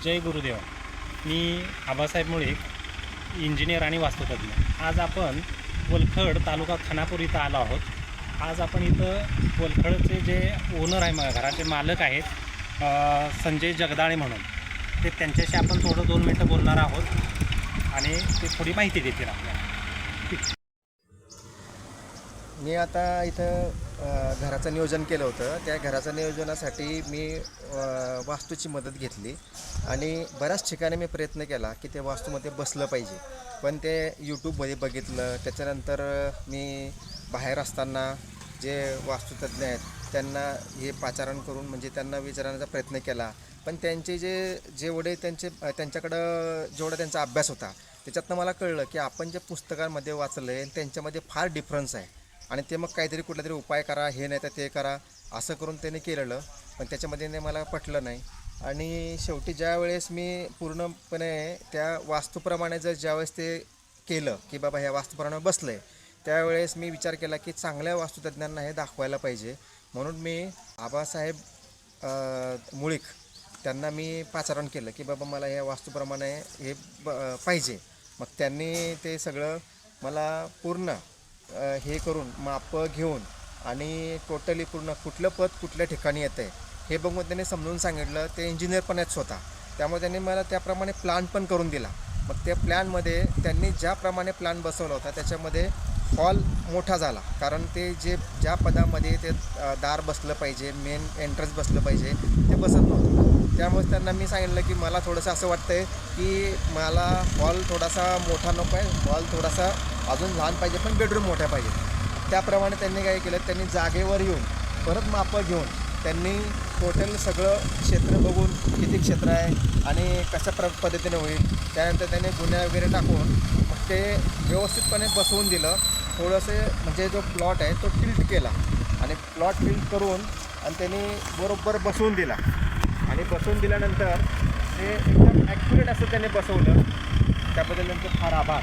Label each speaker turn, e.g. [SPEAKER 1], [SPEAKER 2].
[SPEAKER 1] जय गुरुदेव. मी Abasaheb Mulik, engineer आणि वास्तुतज्ञ. आज आपण वलखड तालुका खानापूर इथं आलो आहोत. आज आपण इथं वलखडचे जे ओनर आहे, घराचे मालक आहेत संजय जगदाळे म्हणून, ते त्यांच्याशी आपण थोडं 2 मिनटं बोलणार आहोत आणि ते थोडी माहिती देतील आपल्याला.
[SPEAKER 2] मी आता इथं घराचं नियोजन केलं होतं. त्या घराच्या नियोजनासाठी मी वास्तूची मदत घेतली आणि बऱ्याच ठिकाणी मी प्रयत्न केला की ते वास्तूमध्ये बसलं पाहिजे. पण ते यूट्यूबमध्ये बघितलं. त्याच्यानंतर मी बाहेर असताना जे वास्तुतज्ञ आहेत त्यांना हे पाचारण करून म्हणजे त्यांना विचारण्याचा प्रयत्न केला. पण त्यांचे जेवढे त्यांच्याकडं जेवढा त्यांचा अभ्यास होता त्याच्यातनं मला कळलं की आपण जे पुस्तकांमध्ये वाचलं आहे त्यांच्यामध्ये फार डिफरन्स आहे. आणि ते मग काहीतरी कुठला तरी उपाय करा, हे नाही तर ते करा, असं करून त्याने केलेलं. पण त्याच्यामध्ये मला पटलं नाही. आणि शेवटी ज्या वेळेस मी पूर्णपणे त्या वास्तूप्रमाणे ज्यावेळेस ते केलं की बाबा ह्या वास्तूप्रमाणे बसलं आहे, त्यावेळेस मी विचार केला की चांगल्या वास्तुतज्ञांना हे दाखवायला पाहिजे. म्हणून मी आबासाहेब मुळीक त्यांना मी पाचारण केलं की बाबा मला ह्या वास्तूप्रमाणे हे पाहिजे. मग त्यांनी ते सगळं मला पूर्ण हे करून मापं घेऊन आणि टोटली पूर्ण कुठलं पद कुठल्या ठिकाणी येतं आहे हे बघून त्यांनी समजून सांगितलं. ते इंजिनियर पण आहेत स्वतः, त्यामुळे त्यांनी मला त्याप्रमाणे प्लॅन पण करून दिला. मग त्या प्लॅनमध्ये त्यांनी ज्याप्रमाणे प्लॅन बसवला होता त्याच्यामध्ये हॉल मोठा झाला. कारण ते ज्या पदामध्ये ते दार बसलं पाहिजे, मेन एंट्रन्स बसलं पाहिजे, ते बसत नव्हतं. त्यामुळे त्यांना मी सांगितलं की मला थोडंसं असं वाटतं आहे की मला हॉल थोडासा मोठा नको आहे, हॉल थोडासा अजून लहान पाहिजे, पण बेडरूम मोठ्या पाहिजे. त्याप्रमाणे त्यांनी काय केलं, त्यांनी जागेवर येऊन परत मापं घेऊन त्यांनी टोटल सगळं क्षेत्र बघून किती क्षेत्र आहे आणि कशा पद्धतीने होईल, त्यानंतर त्यांनी गुन्हे वगैरे टाकून मग ते व्यवस्थितपणे बसवून दिलं. थोडंसं म्हणजे जो प्लॉट आहे तो टिल्ट केला आणि प्लॉट टिल्ट करून आणि त्यांनी बरोबर बसवून दिला. आणि बसवून दिल्यानंतर ते एकदम ॲक्युरेट असं त्याने बसवलं. त्याबद्दल त्यांचं फार आभार.